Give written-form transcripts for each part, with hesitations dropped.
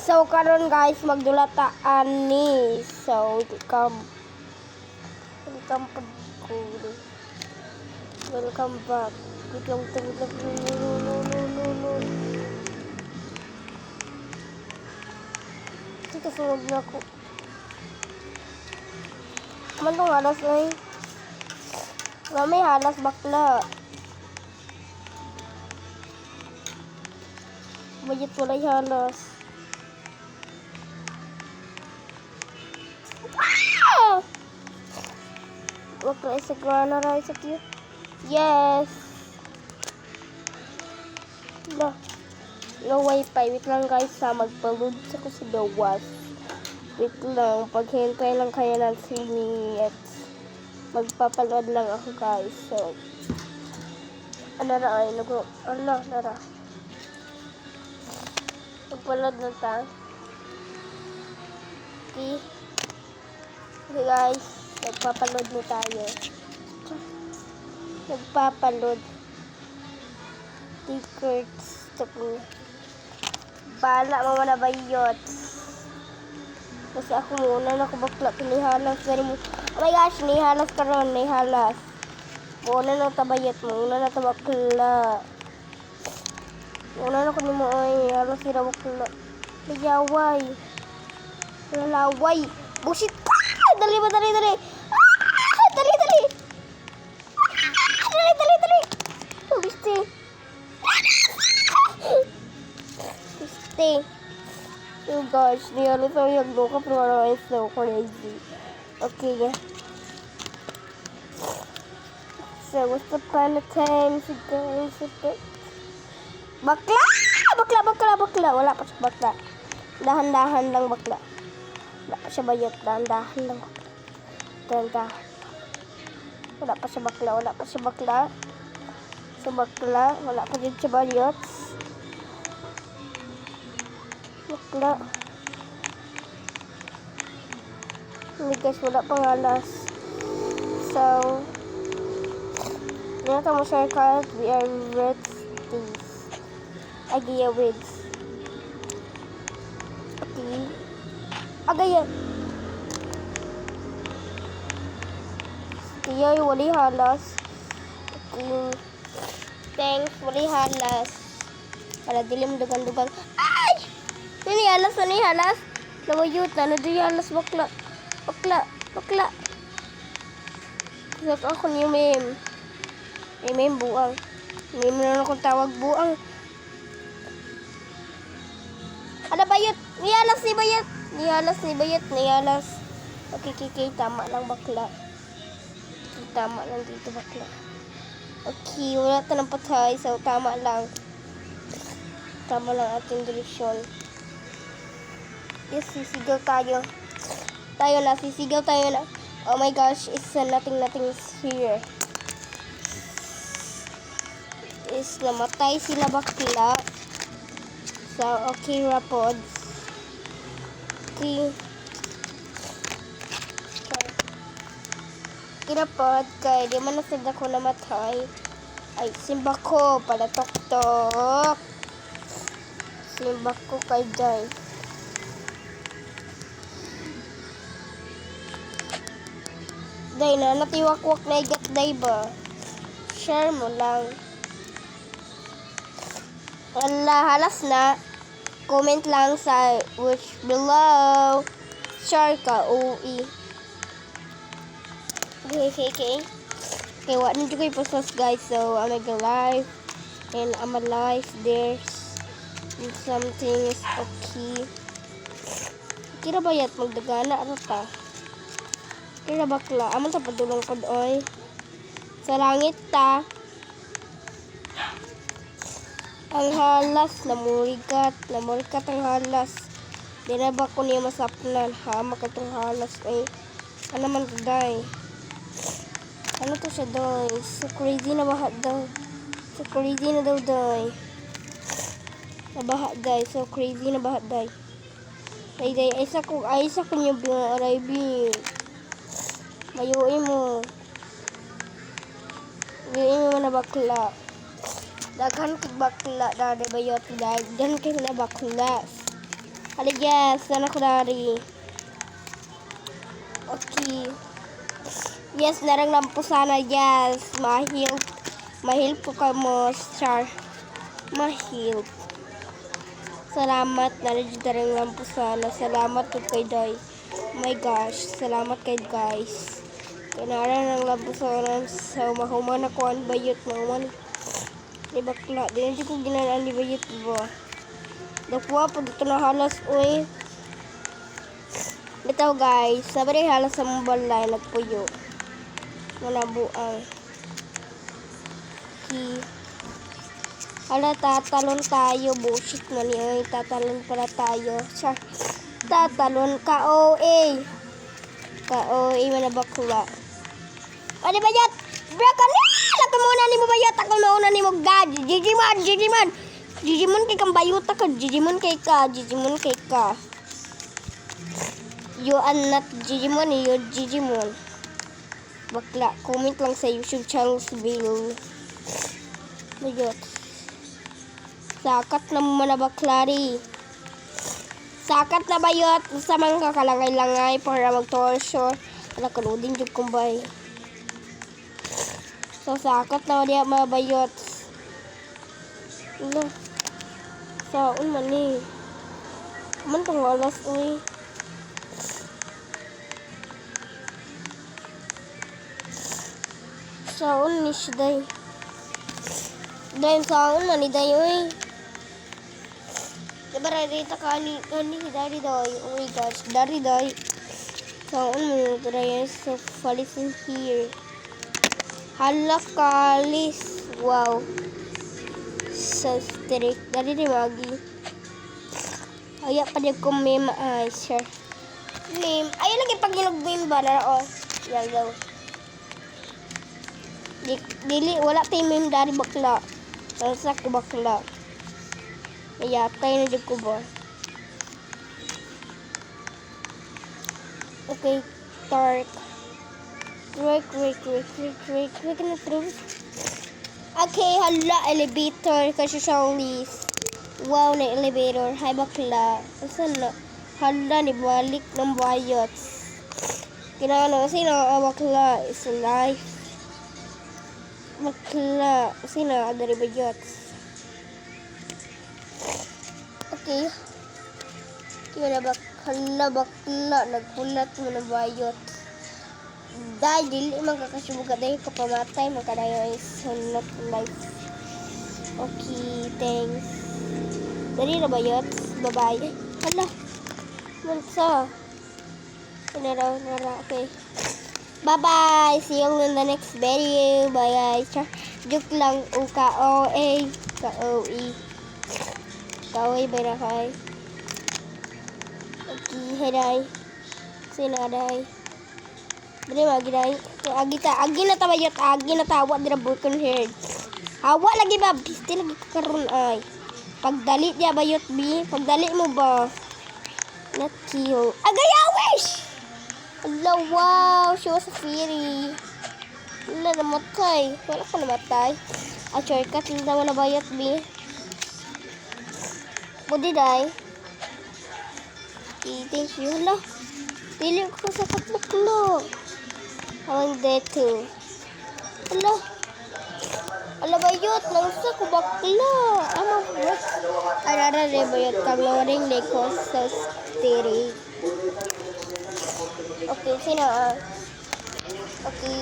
So karon guys magdulata ani. So welcome po. Welcome back. Welcome to no. Ito sunod na ko. Manong halas ay. Wala may halas bakla. Bayit wala halas. Bakla isa grana ra isa kiyo. Yes. No. No wifi. Wait lang guys ha. Magpa-load sa ko sa gawas. Wait lang. Paghintay lang kayo ng 3 minutes. Magpapaload lang ako guys. So. Ano na ay. Nara. Magpaload na ta. Okay. Okay guys. Magpapaload na tayo. Nagpapaload. Tickets. Bala mo na bayot. Kasi ako muna na bakla pinihalas. Oh my gosh, nihalas karon, nihalas. Muna na tabayot mo. Muna na tabakla. Muna na ko ni mo ay halos sila bakla. Nagyaway. Lalaway. Busit ka! Dali. Dali. Oh gosh, niyalit ako yung loka pero it's so crazy. Okay. So, what's the plan of time? Bakla! Wala pa siya bakla. Dahan-dahan lang bakla. Wala pa siya bayot. Dahan-dahan lang. Dahan-dahan. Wala pa siya bakla. Wala pa din siya bayot. Bakla. Hindi guys, wala pang alas. So, dito mo share card. We are reds. Agaya reds. Okay. Agaya. Kaya wali halas. Okay. Thanks, wali halas. Para dilim dugan-dugan. Ay! Nani halas? Nawayot na di halas bakla. Sak ako ni meme. Meme buang. Meme na akong tawag buang. Ada bayot. Nihalas ni bayot. Okay. Tama lang bakla. Tama lang dito bakla. Okay, wala tanang patay. So, tama lang. Tama lang ating direksyon. Yes, sisigaw tayo. Sisigaw tayo na. Oh my gosh, it's nothing is here. Is namatay sila bakla. So, okay, rapods. Okay. Rapod, kaya di man nasad ako namatay. Ay, simba ko, pala tok-tok. Simba ko kay Day. Day na, natiwak-wak na igat Day ba? Share mo lang. Wala, halas na. Comment lang sa wish below. Share ka, OE. Okay. Okay, what did you guys guys? So, I'm gonna live. And I'm alive. There's something is okay. Kira bayat magdagana ano ta? Kira bakla. Aman sa padulong pod oy. Sa langit ta. Ang halas namurikat ang halas. Di na ba ko niya masapnan ha makatong halas ay. Ano man today? Ano to siya doy? So crazy na baha daw. So crazy na daw doy. Nabaha day. So crazy na baha day. Day. Ay sa ko niya arriving. Mayuin mo. Mayuin mo na bakla. Daghan kay bakla. Dada bayot. Daghan kay na bakla. Hali yes, anak ko dari. Okay. Yes, narang lampusana, yes. Mahil po ka mo, star. Mahil. Salamat na rin darang lampusana. Salamat po kay Day. Oh my gosh, salamat kay guys. Kanara ng lampusana sa mahuman ako ang bayot naman. Di bakla, di ko ginanaan di bayot ba. Dakuha po dito na halas, uy. Bitaw guys, sabari halas sa mbalay nagpuyo. Manabuang. Okay. Hala, tatalon tayo. Bullshit na niya. Tatalon pala tayo. Char. Tatalon ka, OA. Ka-OA, manabakula. Ano ba yan? Braka na! Laka muna ni mo bayot. Ako mauna ni mo, God. Digimon. Digimon kay kang bayot ka. Digimon kay ka. You are not Digimon, you're Digimon. Bakla, comment lang sa YouTube channel si Bill. Bayot. Sakat na manabaklari. Sakat na bayot. Sa mga kakalangay-langay para mag-torture. Nakaludin yung kumbay. So, sakat na diya mga bayot. Ano? Saan man eh. Man kang alas uy. Saan ni siya day? Dahil saan man ni day uy. Diba rarita ka ni dari day. Oh my gosh, dari day. Saan mo yung try so falis in here. Hala kalis. Wow. So strict. Dari di magi. Ayak pa din ko meme ay sure. Meme. Ayun lagi pag ginag-meme ba na o. Yan daw. Dili wala pa meme dari bakla. Sa ko bakla. Ayatay na dyan ko ba? Okay, dark. Wait na through. Okay, hala, elevator. Kasi siyang list. Wow, na elevator. Hi, bakla. Saan na? Hala, nibalik ng bayot. Kinano, sino bakla is life. Bakla, sino adari bayot. Okay. Kaya bakla, nagpulat mo na bayot. Dahil dili magkakasubuga dahil kapamatay, magkadayo is not life. Okay, thanks. Dali na bayot. Bye-bye. Hala. Mansa. Nara. Okay. Bye-bye. See you in the next video. Bye guys. Joke lang. K-O-A. K-O-E. Kaway ba na kay? Okay, heday. Sinaday. Dili magiday. Agi na tabayot. Agi na tawa dira broken head. Hawa lagi ba? Bisti lagi karon ay. Pagdali dia bayot bi. Pagdali mo ba? Not kill. Agayawish! Hello, wow. She was a fairy. Wala namatay. Wala ka namatay. Shortcut lang naman na bayot bi. Budi day. Okay, thank you. Hala. Dili ko sa kapuklo. Hawang day too. Hala. Hala bayot. Langsa ko bakla. Ama bro. Arara re bayot. Kaglawaring leko sa stiri. Okay, sino? Okay.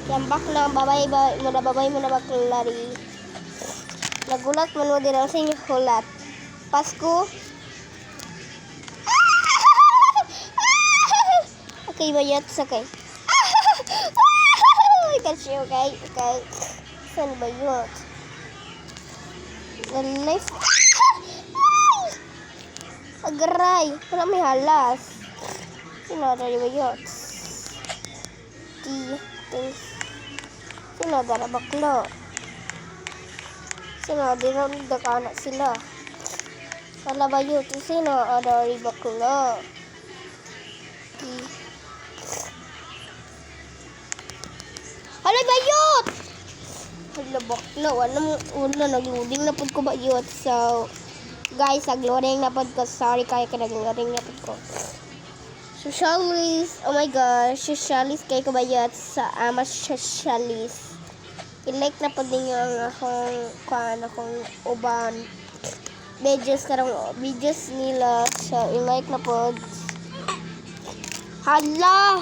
Yang bakla. Babay mo na bakla rin. Nagulat man mo din ang sa inyo hulat. Pasko. Okay, bayot sakay. Kasi okay. Saan bayot? Life. Agaray. Wala may halas. Sino na bayot? Sino na baklo? Sino, di na nagdakanak sila. Wala ba yun? Sino, adari bakla. Hala bayot! Hala bakla. Wala nagluding na po ko bayot. So, Guys, nag-loading na pod ko. Sorry kayo ka nag-loading na pod ko. Socialist. Oh my gosh. Socialist kayo kabayat sa ama socialist. I-like na pod ninyo ang akong uban. Videos nila. So, i-like na pod. Hala!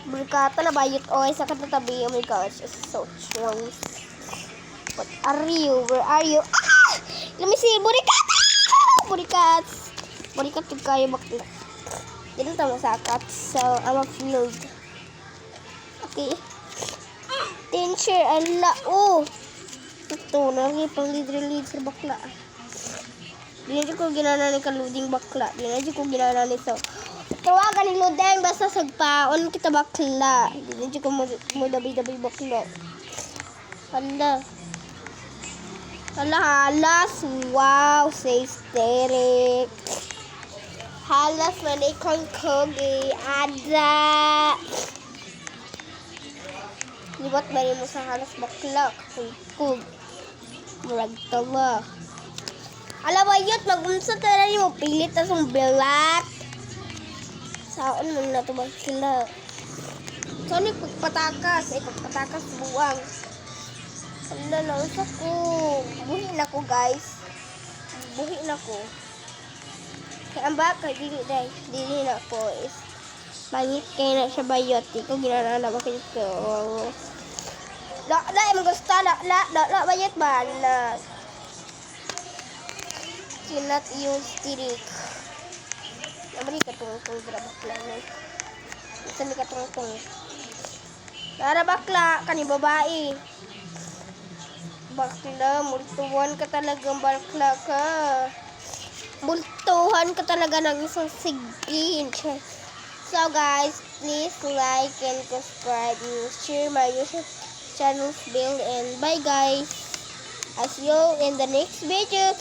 Berkata na bayot oy sa katatabi. Oh my gosh, it's so strong. What are you? Where are you? Ah! Let me see. Burikat! Burikat! Burikat yung kayo bakla. Dito tamo sakat. So, I'm a field. Okay. Teacher, ala. Oh! Ito, nakipang lead sa bakla. Di na ko ginana ni kaluding bakla. Di na ko ginana ni so. Tawagan ni Ludeng basta sagpaon kita bakla. Di ko mo dabi bakla. Hala. Hala halas. Wow, says Derek. Halas manay kong kogi. Ada. Libat ba mo sa halas bakla? Kug. Murag tala. Ala ba yun? Mag-umsa tala mo. Pilit na song black. Saan mo na ito ba sila? So, ni pagpatakas. Ay, pagpatakas buwang. Wala lang sa ko. Buhi na ko, guys. Buhi na ko. Kaya ang baka, dili na ko is pangit kayo na siya bayot. Di ko ginanana ba kayo ko. La, yung gusto. La, bayot ba? La. Cannot use tirik. Namari ka tungtong bakla no. Isa mi ka tungtong. Nara bakla kani babae. Bakla multuhan ka talagang bakla ka. Multuhan ka talaga ng isang sigin. So guys, please like and subscribe and share my YouTube channel's bill and bye guys. I'll see you in the next video.